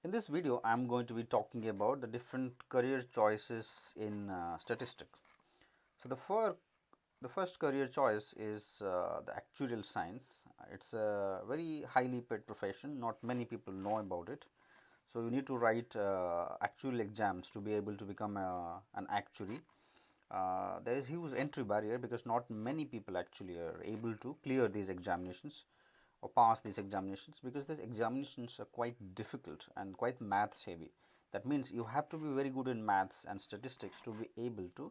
In this video, I am going to be talking about the different career choices in statistics. So the first career choice is the actuarial science. It's a very highly paid profession. Not many people know about it. So you need to write actual exams to be able to become an actuary. There is huge entry barrier because not many people actually are able to clear these examinations or pass these examinations, because these examinations are quite difficult and quite maths heavy. That means you have to be very good in maths and statistics to be able to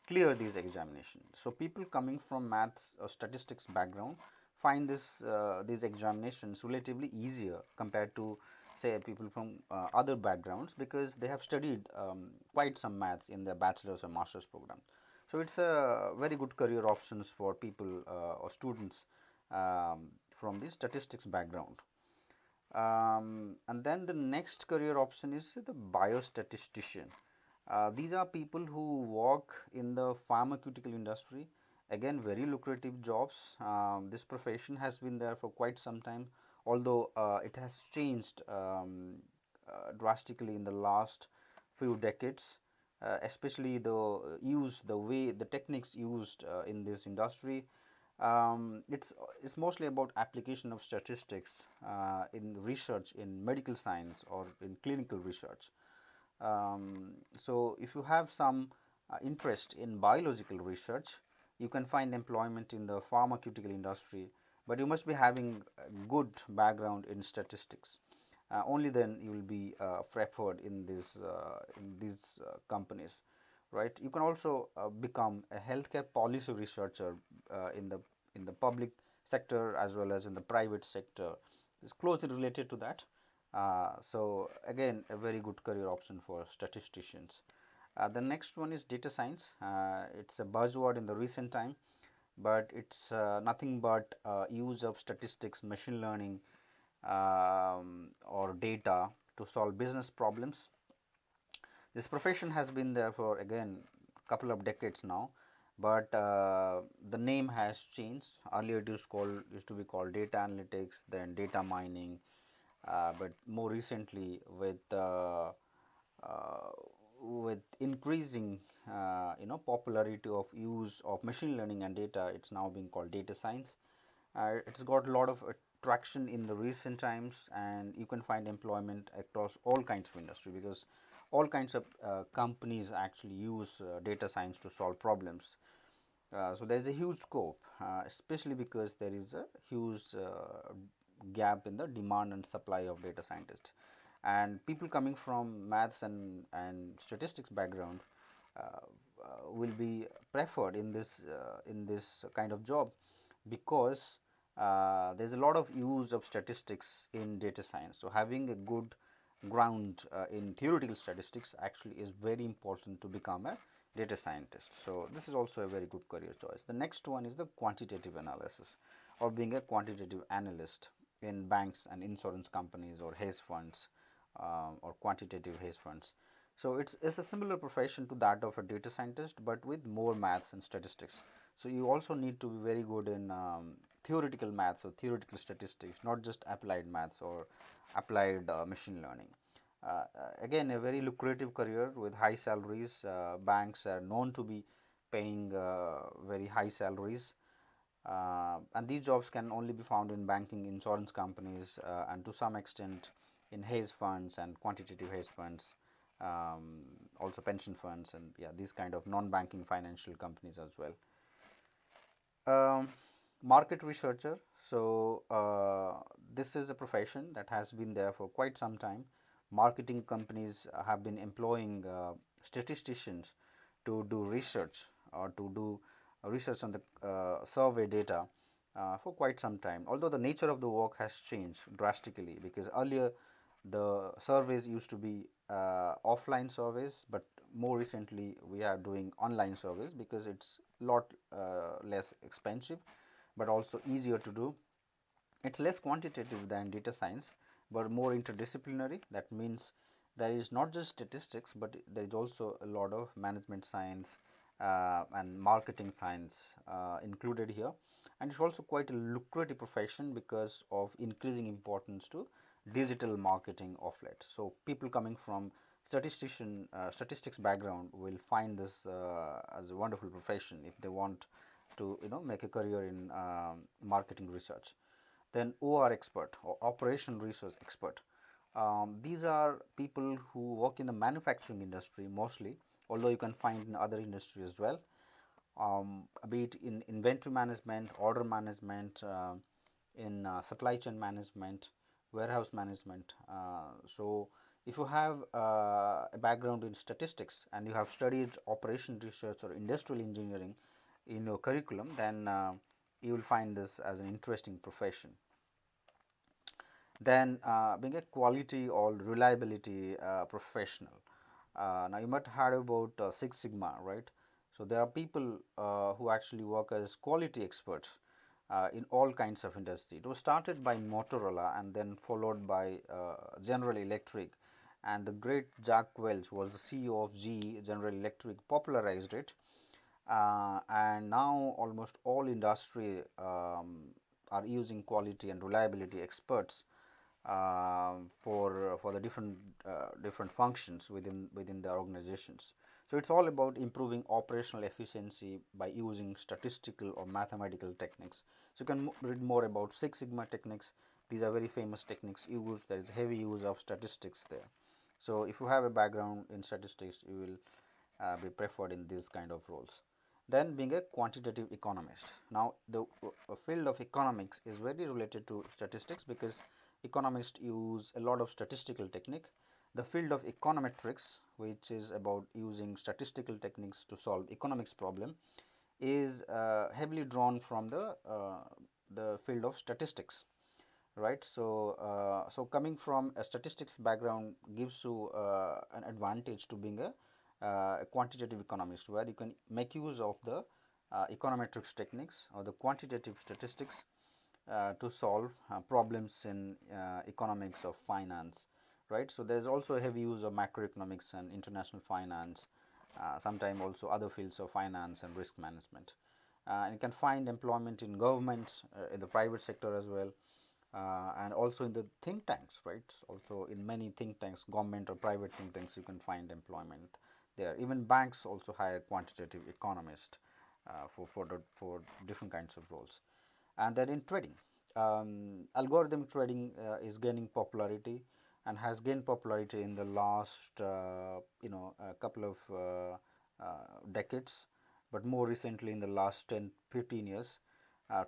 clear these examinations. So people coming from maths or statistics background find these examinations relatively easier compared to say people from other backgrounds, because they have studied quite some maths in their bachelor's or master's programs. So it's a very good career options for people or students um, from the statistics background. And then the next career option is the biostatistician. These are people who work in the pharmaceutical industry. Again, very lucrative jobs. This profession has been there for quite some time, although it has changed drastically in the last few decades, especially the way the techniques used in this industry. It's mostly about application of statistics in research in medical science or in clinical research. So if you have some interest in biological research, you can find employment in the pharmaceutical industry, but you must be having a good background in statistics. Only then you will be preferred in these companies, right? You can also become a healthcare policy researcher in the public sector as well as in the private sector. It's closely related to that. So again, a very good career option for statisticians. The next one is data science. It's a buzzword in the recent time, but it's nothing but use of statistics, machine learning, or data to solve business problems. This profession has been there for again couple of decades now, but the name has changed. Earlier it used to be called data analytics, then data mining, but more recently uh, with increasing popularity of use of machine learning and data, it's now being called data science. It's got a lot of traction in the recent times, and you can find employment across all kinds of industry, because all kinds of companies actually use data science to solve problems. So there is a huge scope, especially because there is a huge gap in the demand and supply of data scientists, and people coming from maths and statistics background will be preferred in this kind of job, because there's a lot of use of statistics in data science. So having a good ground in theoretical statistics actually is very important to become a data scientist. So this is also a very good career choice. The next one is the quantitative analysis, or being a quantitative analyst in banks and insurance companies or hedge funds, or quantitative hedge funds. So it's a similar profession to that of a data scientist, but with more maths and statistics. So you also need to be very good in theoretical maths or theoretical statistics, not just applied maths or applied machine learning. Again, a very lucrative career with high salaries. Banks are known to be paying very high salaries, and these jobs can only be found in banking, insurance companies, and to some extent in hedge funds and quantitative hedge funds, also pension funds, and yeah, these kind of non-banking financial companies as well. um, Market researcher. So this is a profession that has been there for quite some time. Marketing companies have been employing statisticians to do research, or to do research on the survey data for quite some time, although the nature of the work has changed drastically, because earlier the surveys used to be offline surveys, but more recently we are doing online surveys because it's lot less expensive, but also easier to do. It's less quantitative than data science, but more interdisciplinary. That means there is not just statistics, but there is also a lot of management science and marketing science included here. And it's also quite a lucrative profession because of increasing importance to digital marketing of late. So people coming from statistics background will find this as a wonderful profession if they want to make a career in marketing research. Then OR expert or operational research expert. These are people who work in the manufacturing industry mostly, although you can find in other industries as well, be it in inventory management, order management, in supply chain management, warehouse management. So if you have a background in statistics and you have studied operation research or industrial engineering in your curriculum, then you will find this as an interesting profession. Then being a quality or reliability professional. Now you might have heard about Six Sigma, right? So there are people who actually work as quality experts in all kinds of industry. It was started by Motorola and then followed by General Electric, and the great Jack Welch was the CEO of GE, General Electric, popularized it, and now almost all industry are using quality and reliability experts for the different functions within their organizations. So it's all about improving operational efficiency by using statistical or mathematical techniques. So you can read more about Six Sigma techniques. These are very famous techniques used. There is heavy use of statistics there. So if you have a background in statistics, you will be preferred in these kind of roles. Then being a quantitative economist. Now the field of economics is very related to statistics because economists use a lot of statistical technique. The field of econometrics, which is about using statistical techniques to solve economics problem, is heavily drawn from the field of statistics, right? So coming from a statistics background gives you an advantage to being a quantitative economist, where you can make use of the econometrics techniques or the quantitative statistics to solve problems in economics of finance, right? So there's also a heavy use of macroeconomics and international finance, sometimes also other fields of finance and risk management. And you can find employment in governments, in the private sector as well, and also in the think tanks, right? Also in many think tanks, government or private think tanks, you can find employment there. Even banks also hire quantitative economists for different kinds of roles. And then in trading, algorithm trading is gaining popularity and has gained popularity in the last a couple of decades, but more recently in the last 10-15 years,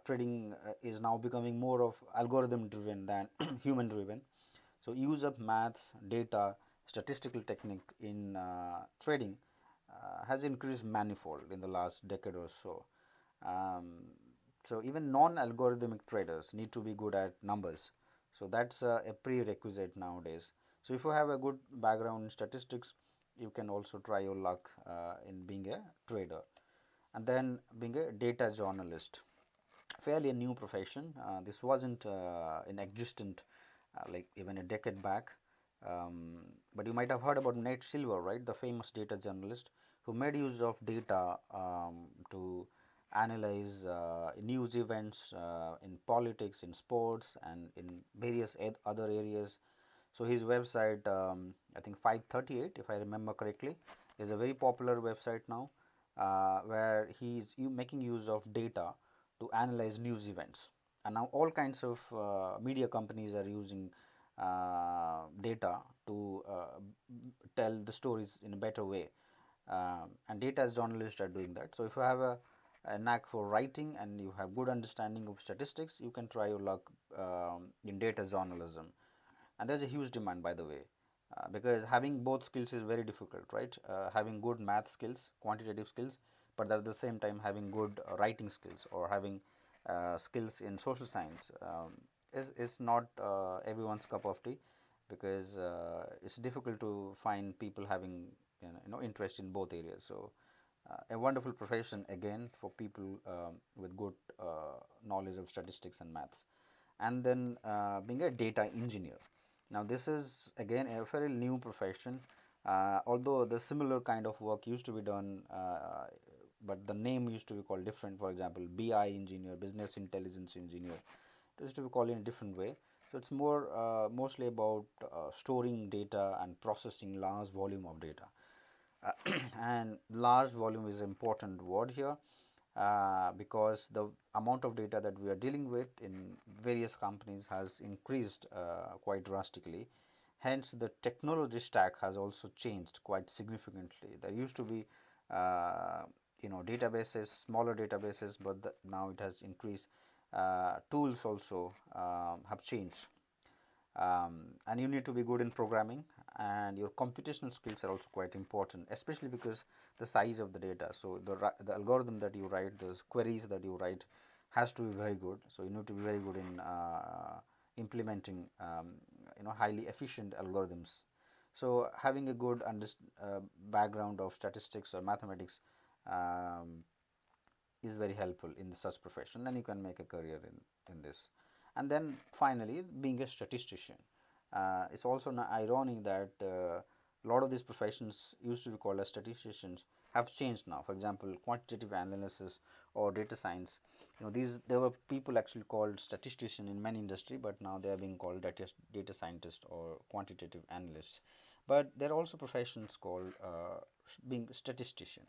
trading is now becoming more of algorithm driven than human driven. So use of maths, data, statistical technique in trading has increased manifold in the last decade or so. um, so even non-algorithmic traders need to be good at numbers. So that's a prerequisite nowadays. So if you have a good background in statistics, you can also try your luck in being a trader. And then being a data journalist, fairly a new profession. This wasn't in existent like even a decade back. But you might have heard about Nate Silver, right? The famous data journalist who made use of data to analyze news events in politics, in sports, and in various other areas. So his website, I think 538, if I remember correctly, is a very popular website now, where he's making use of data to analyze news events. And now all kinds of media companies are using data to tell the stories in a better way. And data as journalists are doing that. So if you have a knack for writing and you have good understanding of statistics, you can try your luck in data journalism. And there's a huge demand, by the way, because having both skills is very difficult, right? Having good math skills, quantitative skills, but at the same time having good writing skills or having skills in social science is not everyone's cup of tea, because it's difficult to find people having interest in both areas. So a wonderful profession again for people with good knowledge of statistics and maths. And then being a data engineer. Now this is again a very new profession, although the similar kind of work used to be done, but the name used to be called different. For example, BI engineer, business intelligence engineer, it used to be called in a different way. So it's mostly about storing data and processing large volume of data. And large volume is an important word here, because the amount of data that we are dealing with in various companies has increased quite drastically. Hence, the technology stack has also changed quite significantly. There used to be databases, smaller databases, but now it has increased. Tools also have changed, and you need to be good in programming, and your computational skills are also quite important, especially because the size of the data. So the algorithm that you write, those queries that you write, has to be very good. So you need to be very good in implementing highly efficient algorithms. So having a good background of statistics or mathematics um, is very helpful in such profession, and you can make a career in this. And then finally, being a statistician, it's also ironic that a lot of these professions used to be called as statisticians have changed now. For example, quantitative analysis or data science, these there were people actually called statistician in many industry, but now they are being called data scientist or quantitative analysts. But there are also professions called being statistician.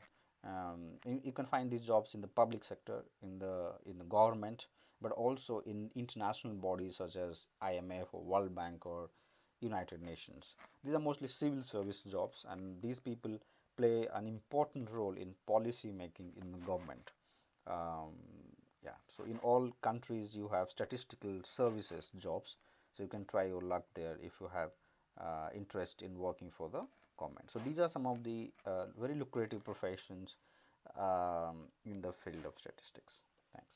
You can find these jobs in the public sector, in the government, but also in international bodies such as IMF or World Bank or United Nations. These are mostly civil service jobs, and these people play an important role in policy making in the government. Um, yeah, so in all countries you have statistical services jobs, so you can try your luck there if you have interest in working for the government. So these are some of the very lucrative professions in the field of statistics. Thanks.